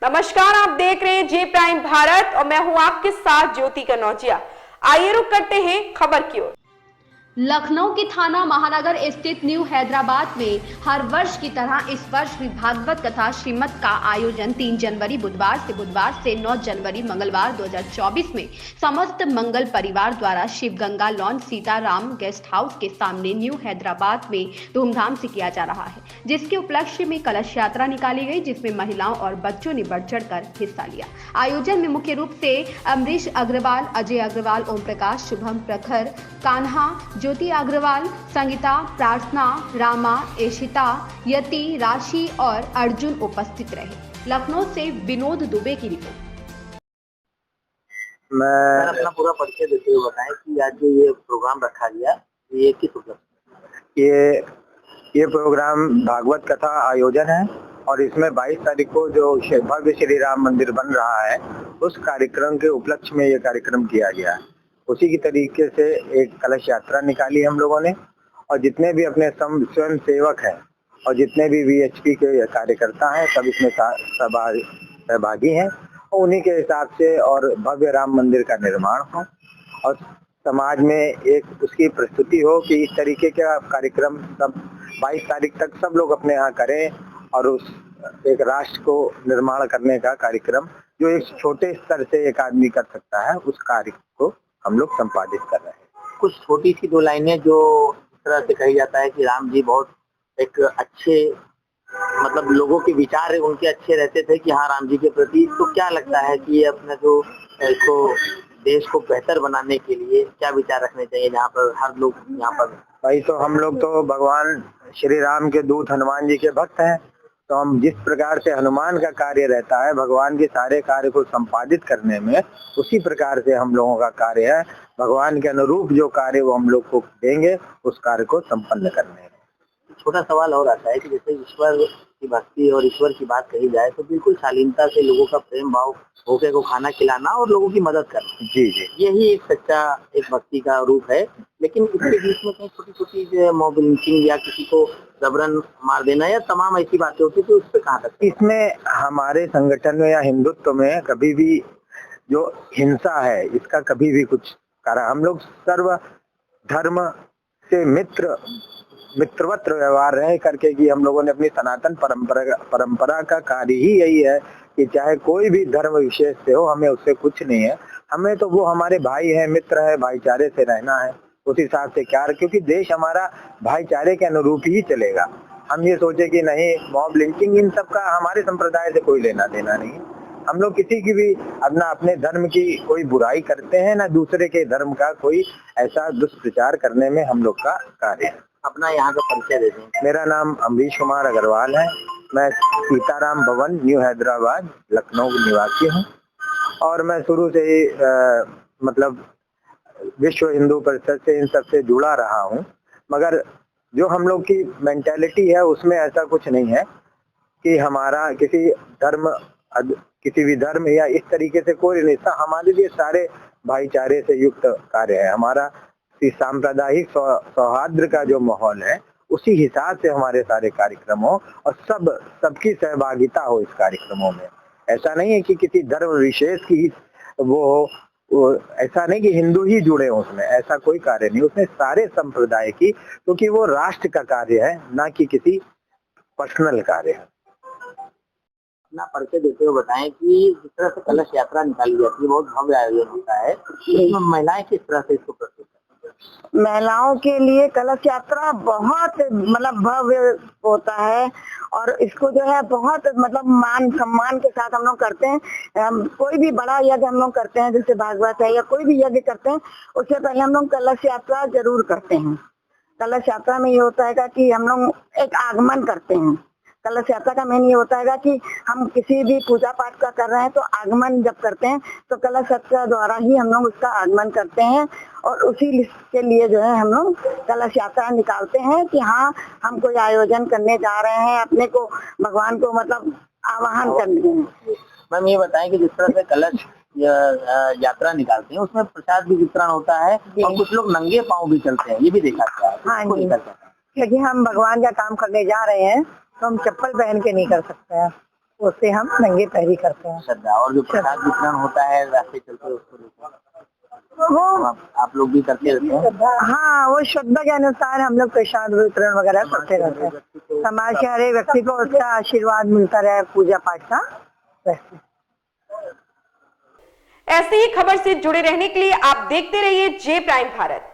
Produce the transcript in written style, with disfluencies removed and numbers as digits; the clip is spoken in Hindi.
नमस्कार, आप देख रहे हैं जे प्राइम भारत और मैं हूं आपके साथ ज्योति कनौजिया। आइए रुक करते हैं खबर की ओर। लखनऊ के थाना महानगर स्थित न्यू हैदराबाद में हर वर्ष की तरह इस वर्ष भी भागवत कथा श्रीमद का आयोजन 3 जनवरी बुधवार से 9 जनवरी मंगलवार 2024 में समस्त मंगल परिवार द्वारा Shiv Ganga lawn Sitaram guest house के सामने न्यू हैदराबाद में धूमधाम से किया जा रहा है, जिसके उपलक्ष्य में कलश यात्रा निकाली गई, जिसमें महिलाओं और बच्चों ने बढ़ चढ़ कर हिस्सा लिया। आयोजन में मुख्य रूप से अमरीश अग्रवाल, अजय अग्रवाल, ओम प्रकाश, शुभम प्रखर, कान्हा, ज्योति अग्रवाल, संगीता, प्रार्थना, रामा, एशिता, यति, राशि और अर्जुन उपस्थित रहे। लखनऊ से विनोद दुबे की रिपोर्ट। मैं अपना पूरा परिचय देते हुए बताएं कि आज जो ये प्रोग्राम रखा गया ये किस उपलक्ष्य? ये प्रोग्राम भागवत कथा आयोजन है और इसमें 22 तारीख को जो भव्य श्री राम मंदिर बन रहा है उस कार्यक्रम के उपलक्ष्य में ये कार्यक्रम किया गया है। उसी की तरीके से एक कलश यात्रा निकाली हम लोगों ने और जितने भी अपने स्वयं सेवक हैं और जितने भी वीएचपी के कार्यकर्ता हैं सब इसमें सहभागी हैं और उन्हीं के हिसाब से और भव्य राम मंदिर का निर्माण हो और समाज में एक उसकी प्रस्तुति हो कि इस तरीके का कार्यक्रम सब 22 तारीख तक सब लोग अपने यहाँ करें और उस एक राष्ट्र को निर्माण करने का कार्यक्रम जो एक छोटे स्तर से एक आदमी कर सकता है उस कार्य को हम लोग संपादित कर रहे हैं। कुछ छोटी सी 2 लाइनें जो इस तरह से कही जाता है कि राम जी बहुत एक अच्छे मतलब लोगों के विचार उनके अच्छे रहते थे कि हाँ राम जी के प्रति, तो क्या लगता है कि ये अपना जो इसको देश को बेहतर बनाने के लिए क्या विचार रखने चाहिए जहाँ पर हर लोग यहाँ पर भाई तो हम लोग तो भगवान श्री राम के दूत हनुमान जी के भक्त हैं, तो हम जिस प्रकार से हनुमान का कार्य रहता है भगवान के सारे कार्य को संपादित करने में उसी प्रकार से हम लोगों का कार्य है। भगवान के अनुरूप जो कार्य वो हम लोग को देंगे उस कार्य को संपन्न करने में। छोटा सवाल और आता है कि जैसे ईश्वर की भक्ति और ईश्वर की बात कही जाए तो बिल्कुल शालीनता से लोगों का प्रेम भाव, भूखे को खाना खिलाना और लोगों की मदद करना, जी यही एक सच्चा एक भक्ति का रूप है। लेकिन इसके बीच में कहीं छोटी छोटी जो मॉब लिंचिंग या किसी को जबरन मार देना या तमाम ऐसी बातें होती तो उस पर कहाँ तक? इसमें हमारे संगठन में या हिंदुत्व में कभी भी जो हिंसा है इसका कभी भी कुछ कारण, हम लोग सर्व धर्म से मित्रवत व्यवहार रह करके कि हम लोगों ने अपनी सनातन परंपरा का कार्य ही यही है कि चाहे कोई भी धर्म विशेष से हो हमें उससे कुछ नहीं है, हमें तो वो हमारे भाई है, मित्र है, भाईचारे से रहना है उस हिसाब से क्या, क्योंकि देश हमारा भाईचारे के अनुरूप ही चलेगा। हम ये सोचे कि नहीं मॉब लिंचिंग इन सब का हमारे संप्रदाय से कोई लेना देना नहीं है। हम लोग किसी की भी अपने धर्म की कोई बुराई करते हैं ना दूसरे के धर्म का कोई ऐसा दुष्प्रचार करने में हम लोग का कार्य है। अपना यहाँ का परिचय दे दें। मेरा नाम अमरीश कुमार अग्रवाल है, मैं सीताराम भवन न्यू हैदराबाद लखनऊ निवासी हूँ और मैं शुरू से ही मतलब विश्व हिंदू परिषद से इन सबसे जुड़ा रहा हूँ, मगर जो हम लोग की मेंटालिटी है उसमें ऐसा कुछ नहीं है कि हमारा किसी भी धर्म या इस तरीके से कोई नहीं, हमारे लिए सारे भाईचारे से युक्त कार्य है। हमारा सांप्रदायिक सौहार्द का जो माहौल है उसी हिसाब से हमारे सारे कार्यक्रम हो और सबकी सहभागिता हो इस कार्यक्रमों में। ऐसा नहीं है कि किसी धर्म विशेष की वो ऐसा नहीं कि हिंदू ही जुड़े हों उसमें, ऐसा कोई कार्य नहीं, उसमें सारे संप्रदाय की, क्योंकि वो राष्ट्र का कार्य है ना कि किसी पर्सनल कार्य है। अपना परिचय देते हुए बताएं कि जिस तरह से कलश यात्रा निकाली जाती है बहुत भव्य आयोजन होता है, इसमें महिलाएं किस तरह से इसको प्रस्तुत करती हैं? महिलाओं के लिए कलश यात्रा बहुत मतलब भव्य होता है और इसको जो है बहुत मतलब मान सम्मान के साथ हम लोग करते हैं। कोई भी बड़ा यज्ञ हम लोग करते हैं जैसे भागवत है या कोई भी यज्ञ करते हैं उससे पहले हम लोग कलश यात्रा जरूर करते हैं। कलश यात्रा में ये होता है कि हम लोग एक आगमन करते हैं। कलश यात्रा का मेन ये होता है कि हम किसी भी पूजा पाठ का कर रहे हैं तो आगमन जब करते हैं तो कलश यात्रा द्वारा ही हम लोग उसका आगमन करते हैं और उसी के लिए जो है हम लोग कलश यात्रा निकालते हैं कि हाँ हम कोई आयोजन करने जा रहे हैं, अपने को भगवान को मतलब आवाहन करने हैं। मैम ये बताएं कि जिस तरह से कलश यात्रा निकालते हैं उसमें प्रसाद भी वितरण होता है और कुछ लोग नंगे पांव भी चलते हैं, ये भी देखा गया है। हाँ जी, क्योंकि हम भगवान का काम करने जा रहे हैं तो हम चप्पल पहन के नहीं कर सकते हैं। उससे हम नंगे पैरी करते हैं। श्रद्धा। और जो प्रसाद वितरण होता है रास्ते चलते उसको वो आप लोग भी करते रहते हैं? हाँ, वो श्रद्धा के अनुसार हम लोग प्रसाद वितरण वगैरह करते रहते हैं। समाज के हर एक व्यक्ति को उसका आशीर्वाद मिलता रहे पूजा पाठ का। वैसे ऐसे ही खबर से जुड़े रहने के लिए आप देखते रहिए जे प्राइम भारत।